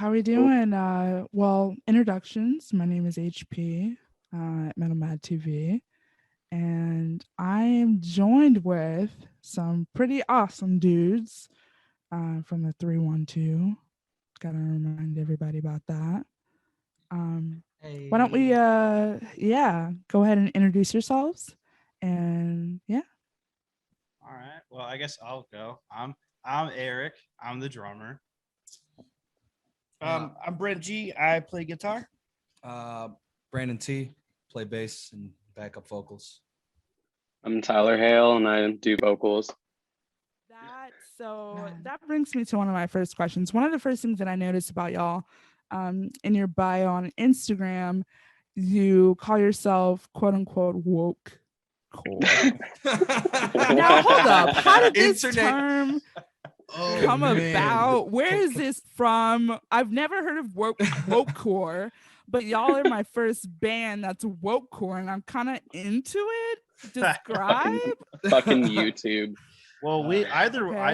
How we doing? Well, introductions. My name is HP at Metal Mad TV, and I am joined with some pretty awesome dudes from the 312. Gotta remind everybody about that. Why don't we, go ahead and introduce yourselves, and yeah. All right. Well, I guess I'll go. I'm Eric. I'm the drummer. I'm Brent G. I play guitar. Brandon T. Play bass and backup vocals. I'm Tyler Hale and I do vocals. That brings me to one of my first questions. One of the first things that I noticed about y'all in your bio on Instagram, you call yourself quote unquote woke core. Now hold up. How did this term come about? Where is this from? I've never heard of woke core, but y'all are my first band that's woke core, and I'm kind of into it. Describe. Fucking YouTube. Well, Okay.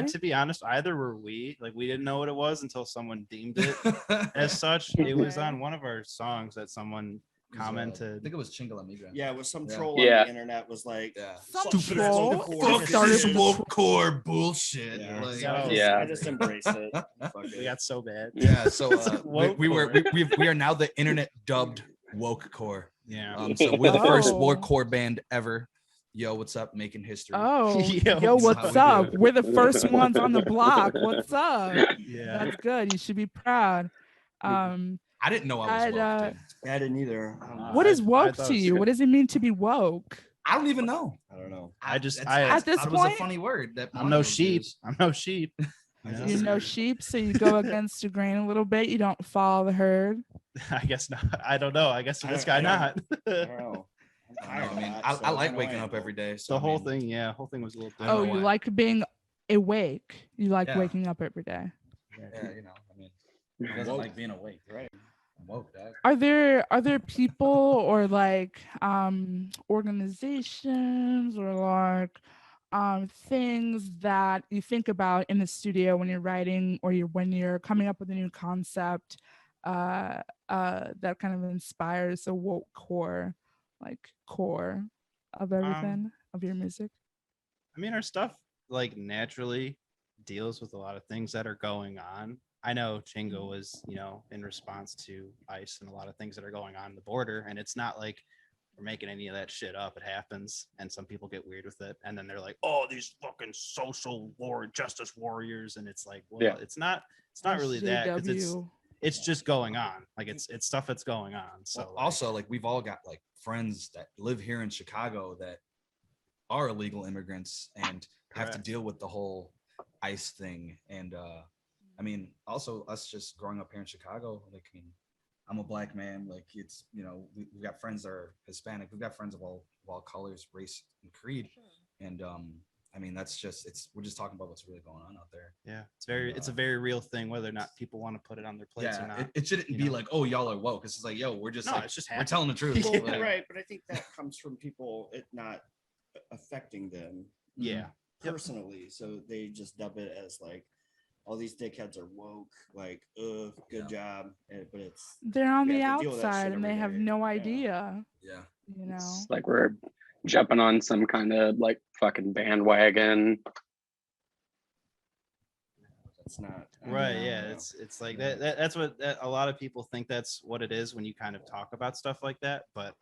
to be honest, either were we. Like, we didn't know what it was until someone deemed it as such. It was Okay. on one of our songs that someone I commented. think it was Chingal Migra. Yeah, it was some Yeah. troll Yeah. on the internet was like, Some stupid troll. woke core. It started from woke core bullshit. Yeah, Like, so I just, Yeah. I just embraced it. Fuck We it. got so bad. yeah, so Woke we core. are now the internet dubbed woke core. Yeah. So we're the first Oh. woke core band ever. Yo, what's up? Making history. Oh, Yo, yo, that's what's how we up? do it. We're the first ones on the block. What's up? Yeah. That's good. You should be proud. I didn't know I was I'd, woke. Dude. I didn't either. What is I woke thought to it was you? good. What does it mean to be woke? I don't even know. I don't know. I just- that's- I- I At this thought it was point- a funny word. That I'm one no of those sheep. dudes- I'm no sheep. I know. You know sheep, so you go against the grain a little bit. You don't follow the herd. I guess not. I don't know. I guess I this don't- guy I not. I don't know. I don't know, I mean, I'm I tired, like so waking I up know. every day. So The I whole mean, whole thing was a little I don't Oh, know you why. like being awake. You like Yeah. waking up every day. Yeah, you know, I mean, who doesn't like being awake, Right. I'm woke, dog. Are there people or like organizations or like things that you think about in the studio when you're writing or when you're coming up with a new concept that kind of inspires the woke core of everything of your music? I mean, our stuff like naturally deals with a lot of things that are going on. I know Chingo was, in response to ICE and a lot of things that are going on the border, and it's not like we're making any of that shit up. It happens, and some people get weird with it, and then they're like, "Oh, these fucking social justice warriors," and it's like, well, Yeah. it's not really that, because SJW. it's just going on. Like it's stuff that's going on. So Well, also, like we've all got like friends that live here in Chicago that are illegal immigrants and have to Correct. deal with the whole ICE thing. And I mean, also us just growing up here in Chicago, like I mean, I'm a black man. Like it's we've got friends that are Hispanic. We've got friends of all colors, race, and creed. And I mean, we're just talking about what's really going on out there. yeah, it's a very real thing, whether or not people want to put it on their plates or Yeah, not. it shouldn't you be know? like, oh, y'all are woke. It's just like, yo, we're just No, like, it's just we're happening. telling the truth. Well, Like, right, but I think that comes from people it not affecting them Yeah. Yep. personally. So they just dub it as like all these dickheads are woke, like, good Yeah. job. But it's They're on We the have to deal with that outside shit and they every have day. no Yeah. idea, yeah. it's Like we're jumping on some kind of like fucking bandwagon. that's not Right, Yeah. yeah, it's like that's what a lot of people think that's what it is when you kind of talk about stuff like that, but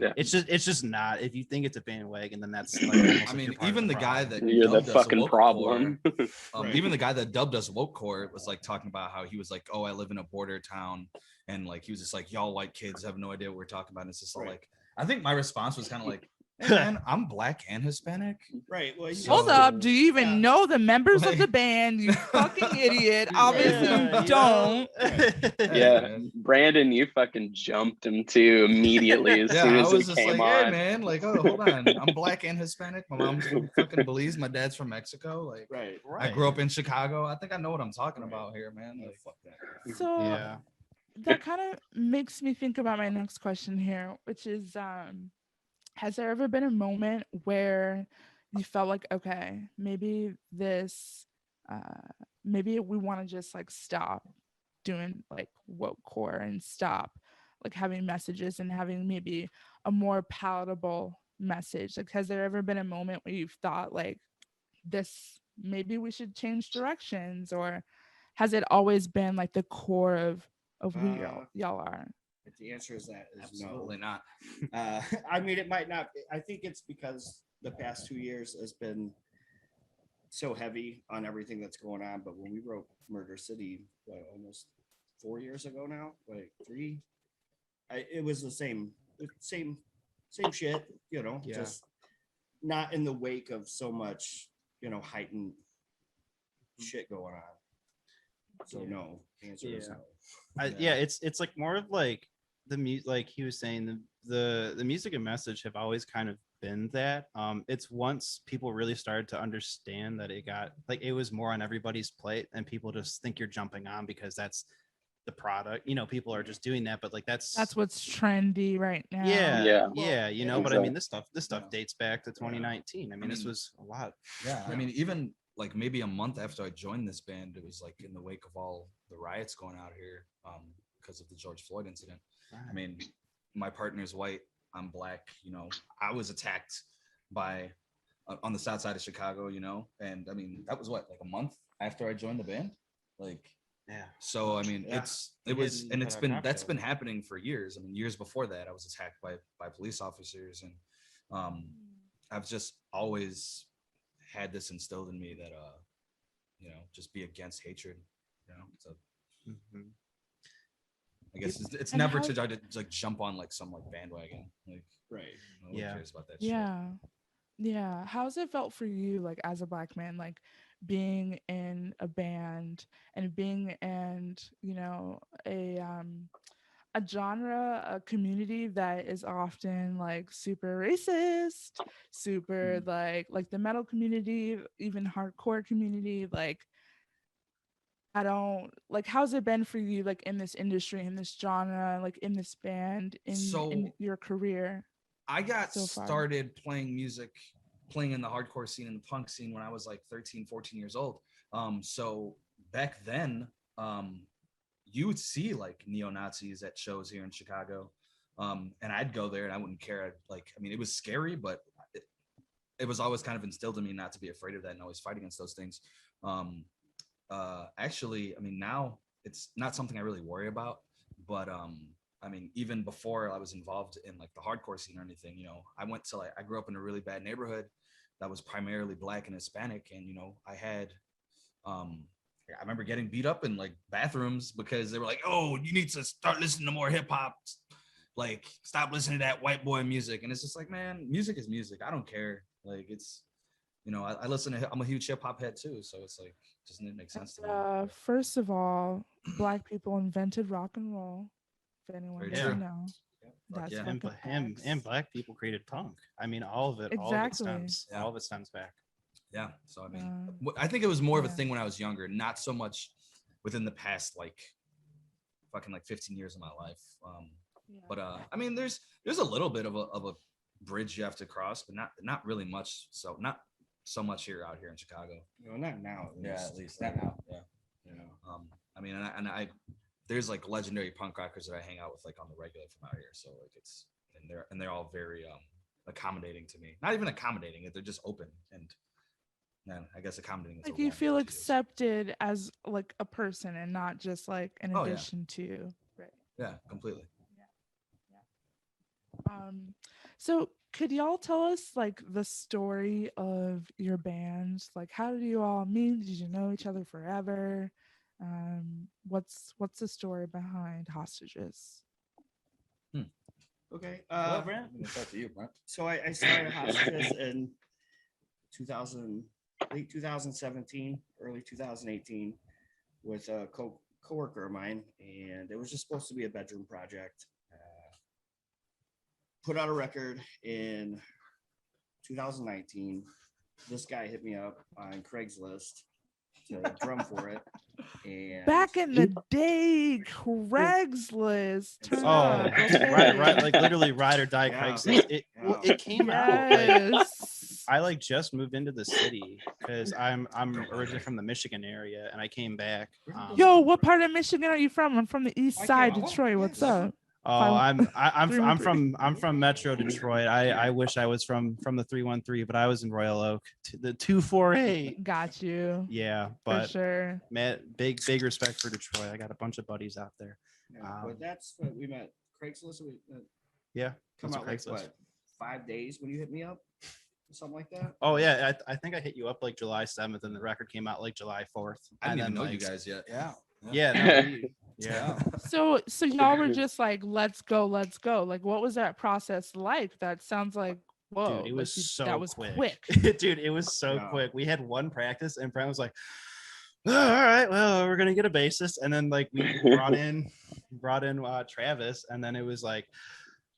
Yeah. it's just not. If you think it's a bandwagon, then that's like almost I like mean, you're part of even the guy problem. that You're the dubbed us fucking woke problem. core, Right. even the guy that dubbed us woke core was like talking about how he was like, oh, I live in a border town, and like he was just like, y'all white kids have no idea what we're talking about. And it's just all Right. like, I think my response was kind of like, hey, man, I'm black and Hispanic. right. Well, So- Hold up, do you even Yeah. know the members of Like- the band? You fucking idiot. Obviously Yeah, you don't. Yeah, man. Brandon, you fucking jumped him too immediately as Yeah, soon I as was it just came like, hey, on. man, like, oh, hold on, I'm black and Hispanic. My mom's from fucking Belize. My dad's from Mexico. Like, right. I grew up in Chicago. I think I know what I'm talking Right. about here, man. Yeah, Like, fuck that. So Yeah. that kind of makes me think about my next question here, which is has there ever been a moment where you felt like, okay, maybe this maybe we want to just like stop doing like woke core and stop like having messages and having maybe a more palatable message? Like, has there ever been a moment where you've thought like this, maybe we should change directions, or has it always been like the core of who y'all are? If the answer is that is Absolutely no. not. I mean, it might not. I think it's because the past 2 years has been so heavy on everything that's going on. But when we wrote Murder City, almost 4 years ago now, like 3, it was the same shit. You know, Yeah. just not in the wake of so much, heightened shit going on. So no, the answer is no. Yeah, it's like more of like the music, like he was saying, the music and message have always kind of been that. It's once people really started to understand that it got like it was more on everybody's plate, and people just think you're jumping on because that's the product. People are just doing that, but like that's what's trendy right now. Yeah. But I mean, Exactly. this stuff dates back to 2019. I mean, this was a lot. Yeah, I mean, even like maybe a month after I joined this band, it was like in the wake of all the riots going out here because of the George Floyd incident. I mean, my partner's white, I'm black, I was attacked by on the south side of Chicago, and I mean, that was what, like a month after I joined the band? Like, Yeah. so I mean, Yeah. that's been happening for years. I mean, years before that, I was attacked by police officers, and I've just always had this instilled in me that just be against hatred. So I guess it's never to try to like jump on like some like bandwagon. Like, Right. no one cares about that shit. Yeah. How's it felt for you, like as a black man, like being in a band and being in, a genre, a community that is often like super racist, super like the metal community, even hardcore community, like I don't like, how's it been for you, like in this industry, in this genre, like in this band, in your career? I got so far? started playing in the hardcore scene and the punk scene when I was like 13, 14 years old. So back then, you would see like neo-Nazis at shows here in Chicago. And I'd go there and I wouldn't care. It was scary, but it was always kind of instilled in me not to be afraid of that and always fight against those things. Actually, I mean, now it's not something I really worry about, but I mean, even before I was involved in like the hardcore scene or anything, I grew up in a really bad neighborhood that was primarily Black and Hispanic, and I had I remember getting beat up in like bathrooms because they were like, "Oh, you need to start listening to more hip hop. Like, stop listening to that white boy music." And it's just like, man, music is music. I don't care. Like, it's, I listen to. I'm a huge hip hop head too, so it's like, doesn't it make sense to me? First of all, Black people invented rock and roll. If anyone Very doesn't true. know, that's yeah. fucking And facts. Black people created punk. I mean, all of it. Exactly. All of it stems back. Yeah. So I mean, I think it was more of a thing when I was younger, not so much within the past like fucking like 15 years of my life. But I mean, there's a little bit of a bridge you have to cross, but not really much. So not so much out here in Chicago. Not now. At least not now. Yeah. I mean, and I there's like legendary punk rockers that I hang out with like on the regular from out here. So like it's and they're all very accommodating to me. Not even accommodating, they're just open and I guess accommodating. Like you feel accepted as like a person and not just like in addition to. Right. Yeah, completely. So could y'all tell us like the story of your bands? Like, how did you all meet? Did you know each other forever? What's the story behind Hostages? Okay. Well, Brent, I'm gonna talk to you, Brent. So I started Hostages in late 2017, early 2018 with a coworker of mine, and it was just supposed to be a bedroom project. Put out a record in 2019. This guy hit me up on Craigslist to drum for it. And back in the day, Craigslist. Turn Oh, up, okay? right, like literally ride or die Craigslist. It came out. Yes. I like just moved into the city because I'm originally from the Michigan area, and I came back. Yo, what part of Michigan are you from? I'm from the east I side, can't- Detroit. What's yes. up? Oh, I'm 313. from Metro Detroit. I wish I was from the 313, but I was in Royal Oak, the 248. Got you. Yeah, For but sure. man, big respect for Detroit. I got a bunch of buddies out there. Yeah, but that's what we met. Craigslist. Yeah, Come that's out like Craigslist. what, 5 days when you hit me up, something like that. Oh yeah, I think I hit you up like July 7th, and the record came out like July 4th. I didn't And even then, know you like, guys yet. Yeah. Yeah, no, yeah. So y'all were just like, let's go. Like, what was that process like? That sounds like, whoa, Dude, it like was so that was quick. quick. Dude, it was so Yeah. quick. We had one practice, and Brent was like, "Oh, all right, well, we're gonna get a bassist," and then like we brought in Travis, and then it was like,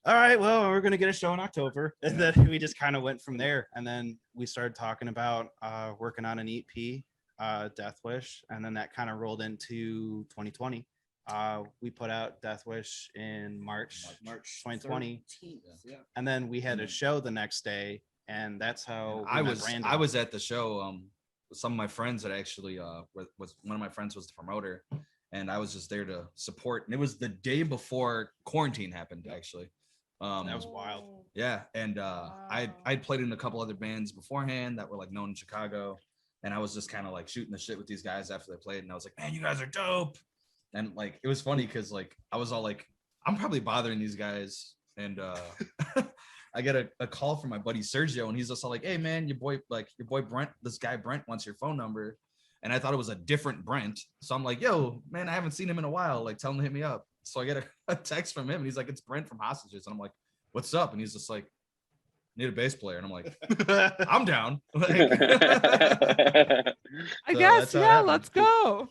all right, well, we're gonna get a show in October, and then we just kind of went from there. And then we started talking about working on an EP, Death Wish, and then that kind of rolled into 2020. We put out Death Wish in March 2020, 13th, yeah. and then we had a show the next day, and that's how I we met was Brandon. I was at the show with some of my friends that actually was one of my friends was the promoter, and I was just there to support. And it was the day before quarantine happened, actually. That was wild. Yeah, and I'd played in a couple other bands beforehand that were like known in Chicago, and I was just kind of like shooting the shit with these guys after they played, and I was like, man, you guys are dope. And like it was funny because like I was all like, I'm probably bothering these guys, and I get a call from my buddy Sergio, and he's just all like, hey man, your boy Brent, this guy Brent wants your phone number. And I thought it was a different Brent, so I'm like, yo man, I haven't seen him in a while, like tell him to hit me up. So I get a text from him, and he's like, it's Brent from Hostages. And I'm like, what's up? And he's just like, need a bass player. And I'm like, I'm down. I So guess, that's how it yeah, happened. let's go.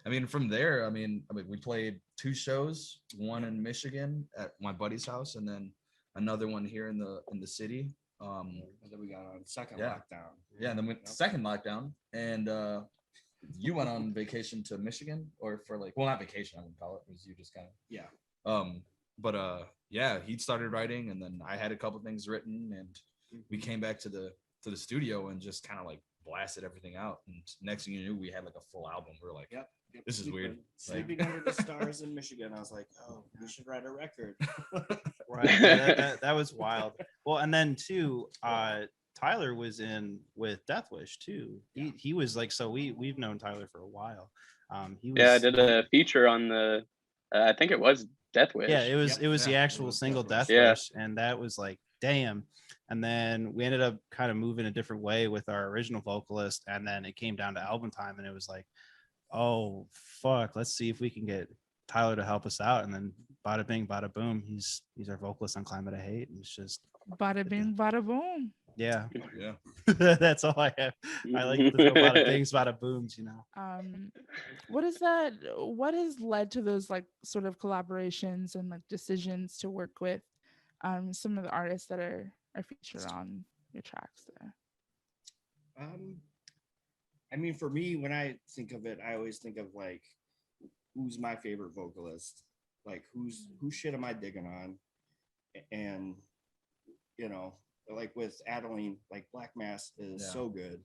I mean, from there, I mean, we played 2 shows, one in Michigan at my buddy's house, and then another one here in the city. And then we got on second Yeah. lockdown. Yeah, and then went second lockdown, and you went on vacation to Michigan, or for like, well, not vacation, I wouldn't call it. It was you just kind of. Yeah. But yeah, he started writing, and then I had a couple things written, and we came back to the studio and just kind of like blasted everything out. And next thing you knew, we had like a full album. We were like, Yep. This is weird. Sleeping under the stars in Michigan. I was like, oh, we should write a record. Right. That was wild. Well, and then too, Tyler was in with Death Wish too. He was like, so we've known Tyler for a while. He was, Yeah, I did a feature on the I think it was Death Wish. Yeah, it was the Yeah, actual it was single Death Death Wish. Yeah. Wish, and that was like, damn. And then we ended up kind of moving a different way with our original vocalist, and then it came down to album time, and it was like, oh fuck, let's see if we can get Tyler to help us out. And then bada bing, bada boom, he's our vocalist on Climate of Hate, and it's just Bada bing, bada boom. yeah. yeah. That's all I have. I like to throw bada bings, bada booms, you know. What is that? What has led to those like sort of collaborations and like decisions to work with some of the artists that are featured on your tracks there? I mean, for me, when I think of it, I always think of like, who's my favorite vocalist? Like, whose shit am I digging on? And you know, like with Adeline, like Black Mass is so good.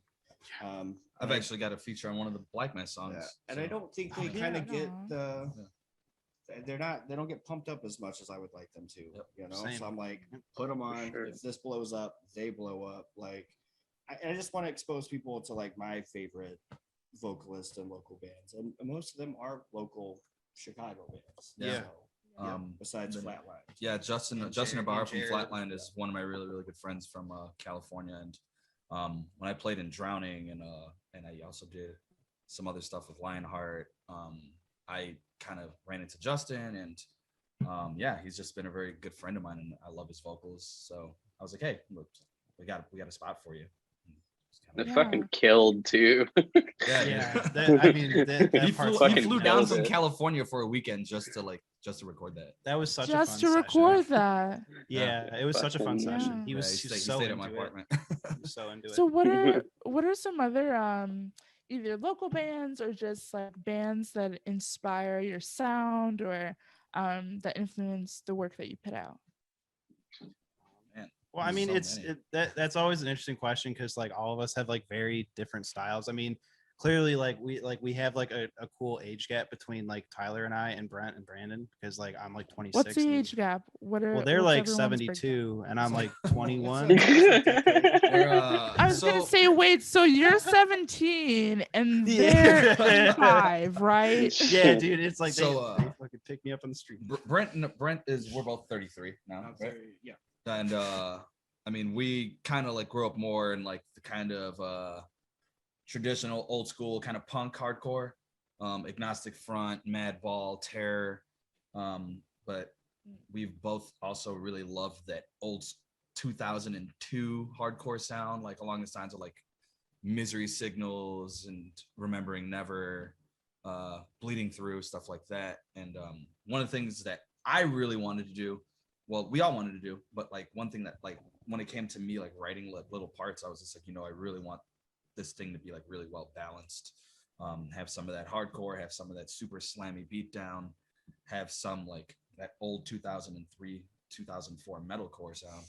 I've actually got a feature on one of the Black Mass songs. Yeah. And so. I don't think they Yeah, kind of get no. they don't get pumped up as much as I would like them to. Yep. You know, Same. so I'm like, put them on. Sure. If this blows up, they blow up. Like, I just want to expose people to like my favorite vocalists and local bands, and most of them are local Chicago bands. Yeah. So, besides then- Flatline. Yeah, Justin And Justin Jared- Ibarra and from Jared, Flatline is one of my really good friends from California. And when I played in Drowning and I also did some other stuff with Lionheart, I kind of ran into Justin, and yeah, he's just been a very good friend of mine, and I love his vocals. So I was like, hey, look, we got a spot for you. It Yeah. fucking killed too. Yeah, I mean, that he part's fucking flew down kills from it. California for a weekend just to record that. that was such Just a to fun record session. that. Yeah, it was such a fun Fucking- session. He Yeah, was he just stayed so at my into it. apartment. He was so into it. So what are some other either local bands or just like bands that inspire your sound or that influence the work that you put out? Well, I There's mean, so many. that's always an interesting question because like all of us have like very different styles. I mean, clearly we have like a cool age gap between like Tyler and I and Brent and Brandon because like I'm like 26. What's the age gap? Well, they're what's like everyone's breakdown? 72 and I'm like It's 21. We're, I was gonna so- say, wait, so you're 17 and Yeah. they're 25, right? Yeah, dude, it's like So, they fucking pick me up on the street. Brent is we're both 33 now, I'm right? sorry, yeah. And I mean, we kind of like grew up more in like the kind of traditional old school kind of punk hardcore, Agnostic Front, Madball, Terror, but we've both also really loved that old 2002 hardcore sound, like along the lines of like Misery Signals and Remembering Never, Bleeding Through, stuff like that. And one of the things that I really wanted to do, well, we all wanted to do, but like one thing that like when it came to me like writing little parts, I was just like, you know, I really want this thing to be like really well balanced, have some of that hardcore, have some of that super slammy beatdown, have some like that old 2003 2004 metalcore sound,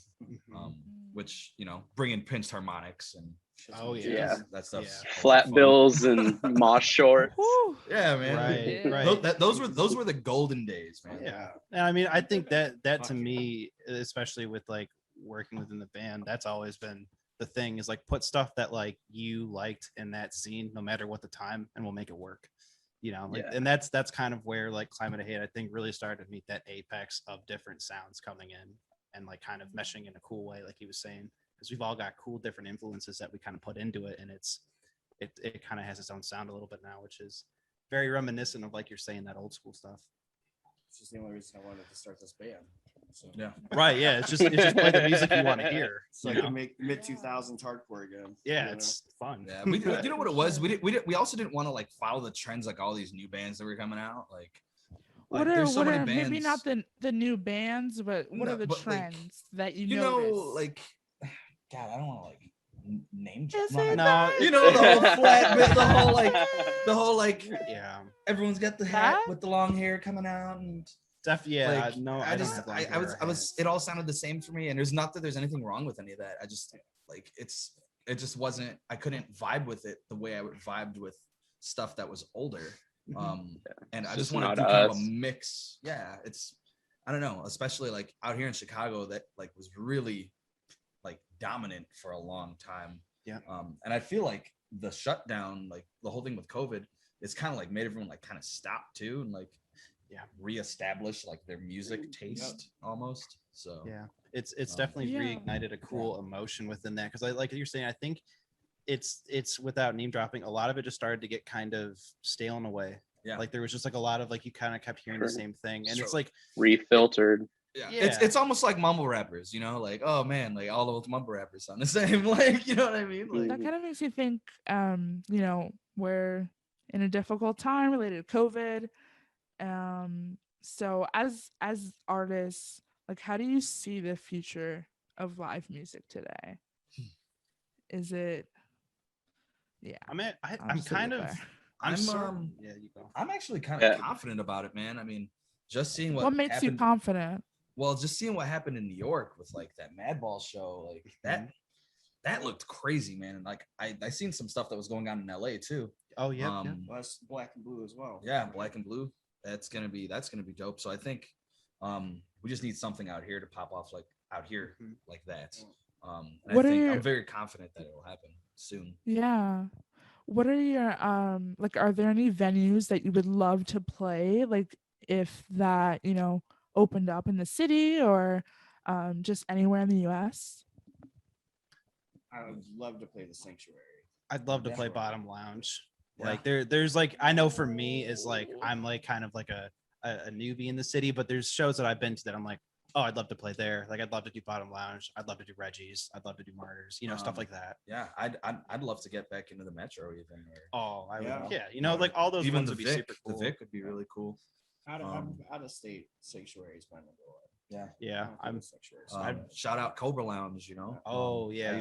which, you know, bring in pinched harmonics and Oh Yeah. that stuff's Flat fun. bills and mosh shorts. Whew. Yeah, man. Right, Yeah. right. Those were the golden days, man. Yeah, and I mean, I think that to Fuck yeah. me, especially with like working within the band, that's always been the thing is like put stuff that like you liked in that scene, no matter what the time, and we'll make it work. You know, like, Yeah. and that's kind of where like Climate of Hate, I think, really started to meet that apex of different sounds coming in and like kind of meshing in a cool way, like he was saying, because we've all got cool different influences that we kind of put into it, and it kind of has its own sound a little bit now, which is very reminiscent of like you're saying that old school stuff. It's just the only reason I wanted to start this band. So Yeah. Right, yeah, it's just play the music you want to hear. so I you can know? make mid 2000s hardcore again. Yeah, you know? it's fun. Yeah, you know what it was? We also didn't want to like follow the trends like all these new bands that were coming out. Like What there's are so many maybe bands. not the new bands, but what No, are the but, like, trends that you you notice? know, like God, I don't want to like name Is drop. it No, that? You know, the whole flat bit, the whole like Yeah, everyone's got the hat That? with the long hair coming out and yeah. like, No, I don't just have long I hair was or hats. it all sounded the same for me, and there's not that there's anything wrong with any of that. I just like it just wasn't, I couldn't vibe with it the way I would vibe with stuff that was older. And I It's just just want to not do kind of us. a mix. Yeah, it's I don't know, especially like out here in Chicago that like was really like dominant for a long time. Yeah. And I feel like the shutdown, like the whole thing with COVID, it's kind of like made everyone like kind of stop too and like reestablish like their music taste almost. So Yeah, it's Um, definitely Yeah. reignited a cool emotion within that, because I like you're saying, I think it's without name dropping, a lot of it just started to get kind of stale in a way. Yeah. Like there was just like a lot of like you kind of kept hearing the Sure. same thing, and it's So- like Refiltered. yeah, Yeah. it's almost like mumble rappers, you know, like oh man, like all those mumble rappers sound the same. Like, you know what I mean? Like That kind of makes you think, you know, we're in a difficult time related to COVID. So as artists, like how do you see the future of live music today? Is it I'm I'll just leave kind it of there. I'm sort I'm, yeah, you go. I'm actually kind of Yeah. confident about it, man. I mean, just seeing what What makes happened, you confident? well, just seeing what happened in New York with like that Madball show, like that looked crazy, man. And like I seen some stuff that was going on in LA too. Oh yeah, yeah. Well, that's black and blue as well. Yeah, black and blue. That's gonna be dope. So I think we just need something out here to pop off like out here Mhm. like that. And What I are think your- I'm very confident that it will happen soon. Yeah. What are your like are there any venues that you would love to play, like if that, you know, opened up in the city or just anywhere in the US? I would love to play the Sanctuary. I'd love to Yeah. play Bottom Lounge. Yeah. Like there's like, I know for me is like I'm like kind of like a newbie in the city, but there's shows that I've been to that I'm like, oh, I'd love to play there. Like I'd love to do Bottom Lounge. I'd love to do Reggie's. I'd love to do Martyrs. You know, stuff like that. Yeah, I'd love to get back into the Metro even. Or Oh, I Yeah. would. Yeah, you know, like all those even ones the would be Vic. super cool. The Vic would be really cool. Out of state Sanctuary is my number one. Yeah, I'm. Shout out Cobra Lounge, you know. Oh yeah.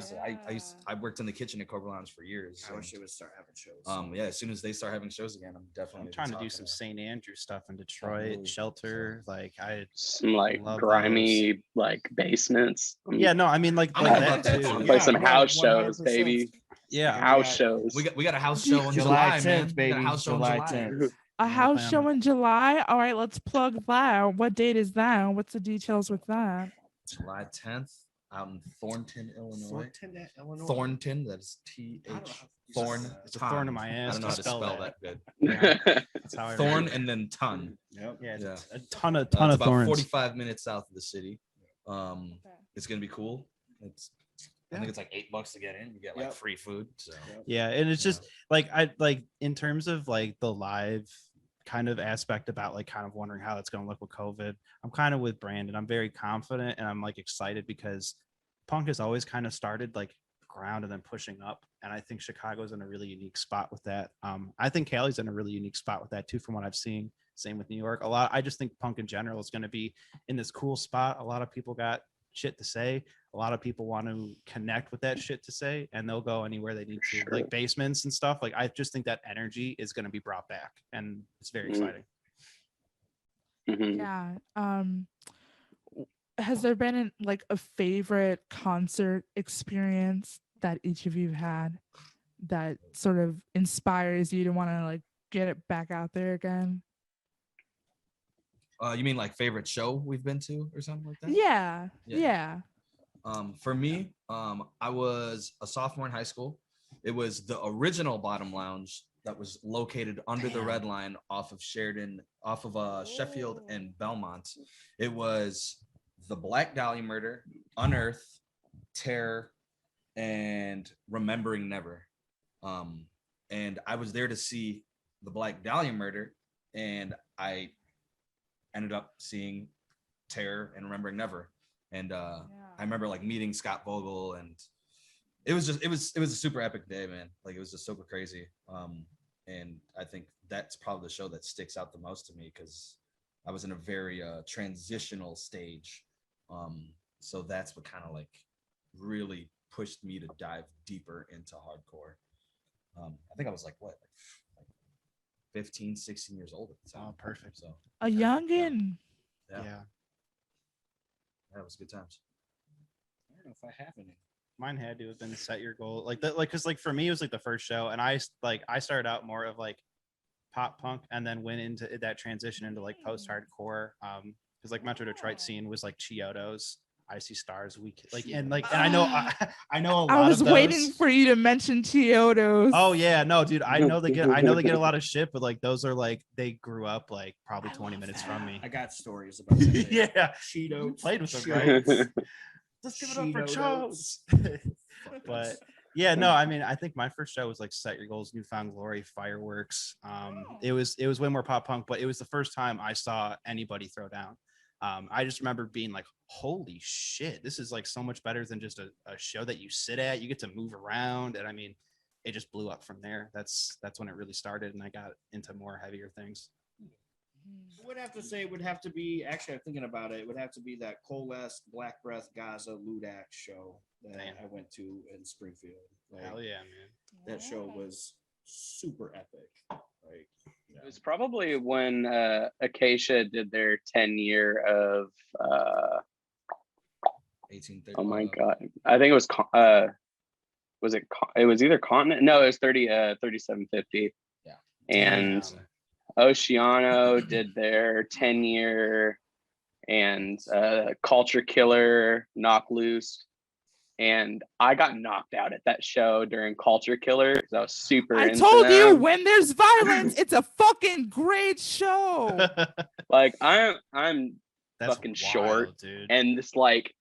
I worked in the kitchen at Cobra Lounge for years. I wish they would start having shows. Yeah, as soon as they start having shows again, I'm definitely trying to do some St. Andrew stuff in Detroit, really? Shelter. Like some like love grimy those. like basements. Yeah, no, I mean like I'm that about that too. too. Play some Yeah, house 100%. shows, baby. Yeah, House shows. We got a house show in July July, man. 10th, We got a baby. house show in July July. 10th. A Yeah, house plan on show it. in July. All right, let's plug that. What date is that? What's the details with that? July 10th out in Thornton, Illinois. Thornton, Illinois. Thornton, that's I don't know TH. how you Thorn. say that. It's a thorn in my ass I don't know to how to spell spell that. that good. Yeah, that's how I Thorn read it. and then ton. Yep. Yeah, Yeah. a ton It's of about thorns. 45 minutes south of the city. It's gonna be cool. I think it's like $8 to get in. You get like Yep. free food. So Yeah, and it's just like I like in terms of like the live kind of aspect about like kind of wondering how it's going to look with COVID. I'm kind of with Brandon. I'm very confident and I'm like excited because punk has always kind of started like ground and then pushing up, and I think Chicago's in a really unique spot with that. I think Cali's in a really unique spot with that too, from what I've seen. Same with New York. I just think punk in general is going to be in this cool spot. A lot of people got shit to say. A lot of people want to connect with that shit to say, and they'll go anywhere they need to, like basements and stuff. Like I just think that energy is going to be brought back, and it's very exciting. Yeah. Has there been like a favorite concert experience that each of you had that sort of inspires you to want to like get it back out there again? you mean like favorite show we've been to or something like that? Yeah. For me, I was a sophomore in high school. It was the original Bottom Lounge that was located under the Red Line off of Sheridan, off of Sheffield and Belmont. It was the Black Dahlia Murder, Unearth, Terror, and Remembering Never. And I was there to see the Black Dahlia Murder, and I ended up seeing Terror and Remembering Never. And I remember like meeting Scott Vogel, and it was a super epic day, man. Like it was just super crazy. And I think that's probably the show that sticks out the most to me because I was in a very transitional stage. So that's what kind of like really pushed me to dive deeper into hardcore. I think I was like 15, 16 years old at the time. Oh, perfect. So A youngin. Yeah. That was good times. I don't know if I have any. Mine had to have been Set Your Goal, like that, like because like for me it was like the first show, and I started out more of like pop punk and then went into that transition into like post hardcore, because like Metro Detroit scene was like Chiodos, Icy Stars, and I know I know a lot. I was of those. waiting for you to mention Chiodos. Oh yeah, no, dude, I know they get a lot of shit, but like those are like they grew up like probably 20 minutes from me. I got stories about that. Yeah, Cheetos. you played with them, right? Let's give it up for Cheetos. Chos. But yeah, no, I mean, I think my first show was like Set Your Goals, Newfound Glory, Fireworks. It was way more pop punk, but it was the first time I saw anybody throw down. I just remember being like, holy shit, this is like so much better than just a show that you sit at. You get to move around, and I mean, it just blew up from there. That's when it really started, and I got into more heavier things. I would have to say it would have to be, actually I'm thinking about it, it would have to be that Coalesce, Black Breath, Gaza, Ludac show that I went to in Springfield. Like, Hell yeah, man. that show was super epic. Like, It was probably when Acacia did their 10-year of 1830. oh my god, I think it was it was either Continent, no, it was 3750. Yeah. And Oceano did their 10-year, and Culture Killer, Knock Loose. And I got knocked out at that show during Culture Killer because I was super I into told you, them. when there's violence, it's a fucking great show. Like I'm That's fucking wild, short, dude. and this like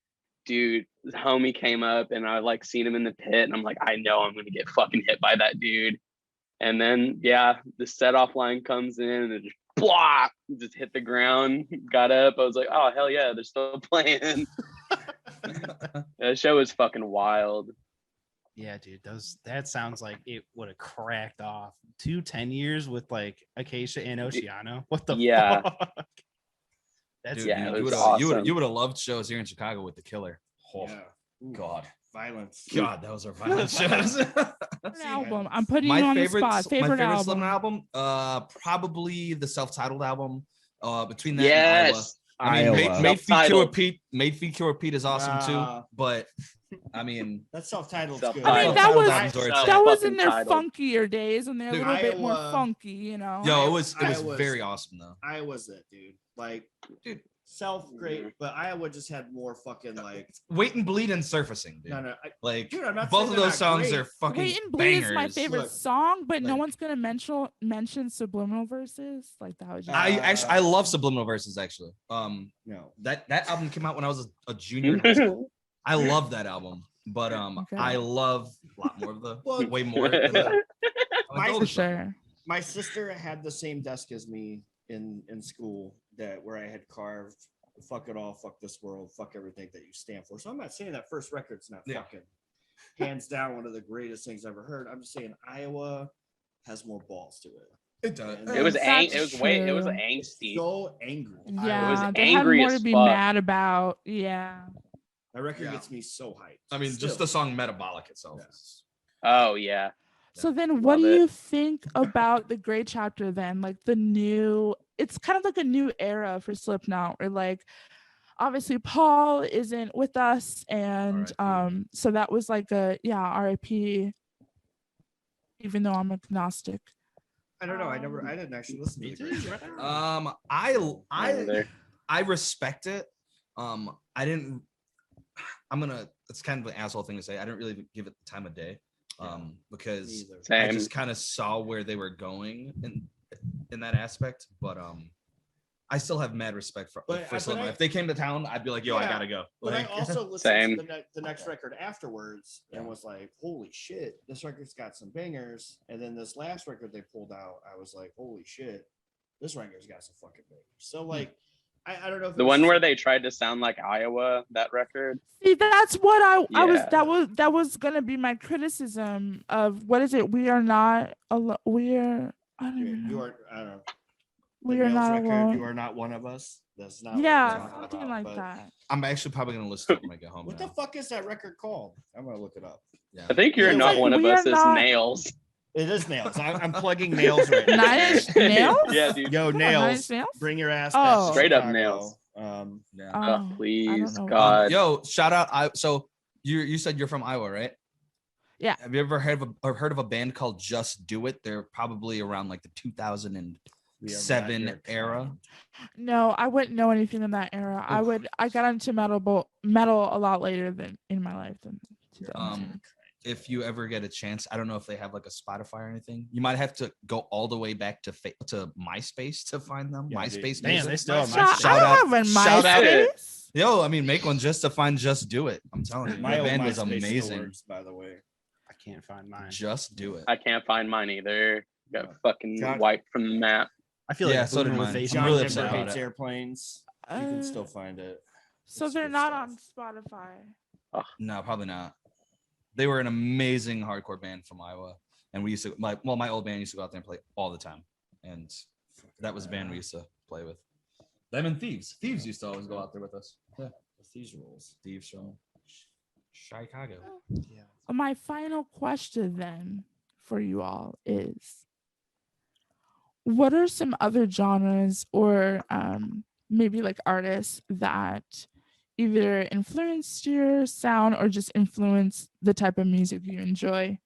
dude, this homie came up, and I like seen him in the pit, and I'm like, I know I'm gonna get fucking hit by that dude. And then yeah, the set off line comes in and it just blah, just hit the ground, got up. I was like, oh hell yeah, they're still playing. That show was fucking wild. Yeah, dude, that sounds like it would have cracked off. 10 years with like Acacia and Oceano. What the Yeah. fuck? That's Dude, Yeah, it you was would awesome. have loved shows here in Chicago with the Killer. Oh Yeah. Ooh, God, violence. God, those are violent shows. An album. I'm putting My you on the favorite, spot. Favorite album. Slipknot album, probably the self-titled album. Between that and Iowa. Yes. I mean, Iowa. Made Feet Cure Self-titled. Pete. Made Feet Cure Pete is awesome too. Nah. But I mean, That self-titled good. I mean, that Self-titled was albums where it's that was in fucking their titled. funkier days, and they're Dude, a little bit more Iowa- funky, you know. yo, it was Iowa's- very awesome though. Iowa's it, dude. Like, Dude. self great, but Iowa just had more fucking like. Wait and Bleed and Surfacing, dude. No, Like dude, I'm not both saying of they're those not songs great. are fucking Wait and Bleed is my bangers. favorite Look, song, but no like- one's gonna mention subliminal verses. Like that was just I love Subliminal Verses actually. No. That album came out when I was a junior in high school. I love that album, but Okay. I love a lot more of the Well, way more. Than the, My- for sure. My sister had the same desk as me in school where I had carved "fuck it all, fuck this world, fuck everything that you stand for." So I'm not saying that first record's not Yeah. fucking hands down one of the greatest things I've ever heard. I'm just saying Iowa has more balls to it. It does. It was That's it was true. angsty. So angry. Yeah, was they had angry more as to be fuck. mad about. Yeah. That record Yeah. gets me so hyped. I mean, just Still. the song Metabolic itself. Oh yeah. So then what Love do it. you think about the Great Chapter then? Like it's kind of like a new era for Slipknot where like obviously Paul isn't with us and R.I.P. so that was like a RIP, even though I'm agnostic. I don't know. I didn't actually listen to Me the Great too. Chapter. I respect it. I didn't. It's kind of an asshole thing to say. I didn't really give it the time of day. Because Me either. I Same. just kind of saw where they were going in that aspect. But I still have mad respect for But Slipknot. I- If they came to town, I'd be like, yo, I Yeah. gotta go. But Like, I also listened Same. to the next record afterwards and was like, holy shit, this record's got some bangers. And then this last record they pulled out, I was like, holy shit, this record's got some fucking bangers. So like, I don't know if The it was one where just- they tried to sound like Iowa, that record. See, that's what I was Yeah. that was gonna be my criticism of what is it? We are not alone. I don't even know. you are, I don't know. We the are Nails not record, alone. You are not one of us. That's not. what Yeah, we're talking something about, like but that. I'm actually probably gonna listen to it when I get home. What now. the fuck is that record called? I'm gonna look it up. Yeah. I think you're It's not like one of we us are as not- nails. It is Nails. I'm plugging Nails right now. Nine Inch Nails? Yeah, dude. Yo, Come on, Nine Nails. Inch Nails? Bring your ass Oh. back to Straight up Chicago. Nails. Yeah. Oh, I Oh, don't please, know. God. Yo, shout out! So you said you're from Iowa, right? Yeah. Have you ever heard of a band called Just Do It? They're probably around like the 2007 We are not your era. kind. No, I wouldn't know anything in that era. I got into metal a lot later than in my life than 2010. If you ever get a chance, I don't know if they have like a Spotify or anything. You might have to go all the way back to MySpace to find them. Yeah, dude. MySpace Man, music. they still have Shout, MySpace. Shout I out- don't have a shout out- MySpace. Yo, I mean, make one just to find Just Do It. I'm telling you, My my old band was MySpace still amazing. works, by the way. I can't find mine. Just Do It. I can't find mine either. Got Yeah. fucking John- wiped from the map. I feel Yeah, like so did boomer with mine. face I'm John really Denver upset about hates it. airplanes. You can still find it. So It's they're good not stuff. on Spotify. No, probably not. They were an amazing hardcore band from Iowa, and we used to my old band used to go out there and play all the time, and that was a band we used to play with. Them and Thieves. Thieves used to always go out there with us. Yeah, These rules. Thieves from Chicago. My final question then for you all is, what are some other genres or maybe like artists that either influenced your sound or just influenced the type of music you enjoy?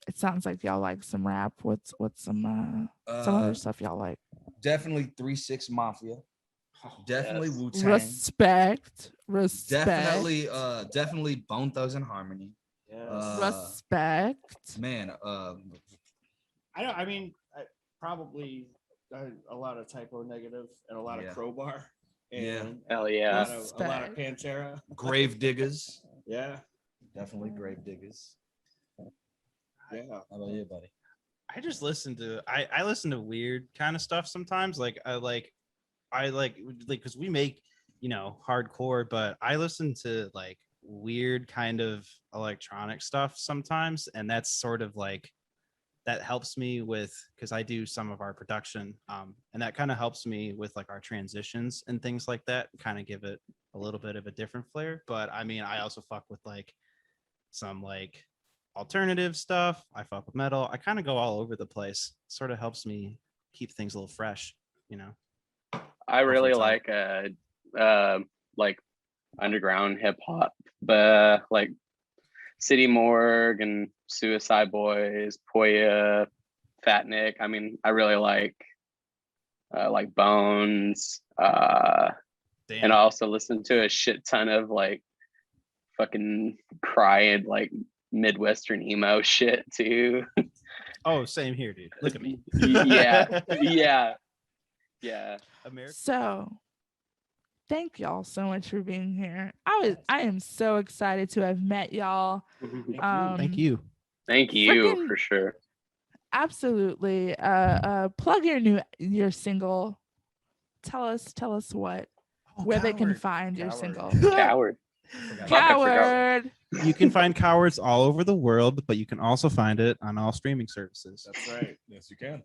It sounds like y'all like some rap. What's some other stuff y'all like? Definitely 3-6 Mafia. Definitely yes. Wu Tang. Respect. Definitely Bone Thugs and Harmony. Yes. Respect. Man, I mean, probably a lot of Typo Negative and a lot Yeah. of Crowbar. Yeah. And Hell a yeah. lot of Pantera. Grave Diggers. Yeah. Definitely Grave Diggers. Yeah. How about you, buddy? I just listen to I listen to weird kind of stuff sometimes. Like because we make hardcore, but I listen to like weird kind of electronic stuff sometimes, and that's sort of like that helps me with, because I do some of our production, and that kind of helps me with like our transitions and things like that, kind of give it a little bit of a different flair. But I mean, I also fuck with like some like alternative stuff. I fuck with metal. I kind of go all over the place. Sort of helps me keep things a little fresh, you know. I really time. like underground hip hop, but like City Morgue and Suicide Boys, Poya, Fat Nick. I mean, I really like Bones. And I also listen to a shit ton of like fucking crying like Midwestern emo shit too. Oh, same here, dude. Look at me. Yeah. America. So thank y'all so much for being here. I am so excited to have met y'all. Thank you. Thank you freaking- for sure. Absolutely. Plug your single. Tell us what where they can find your single. Coward. Coward. You can find Cowards all over the world, but you can also find it on all streaming services. That's right. Yes, you can.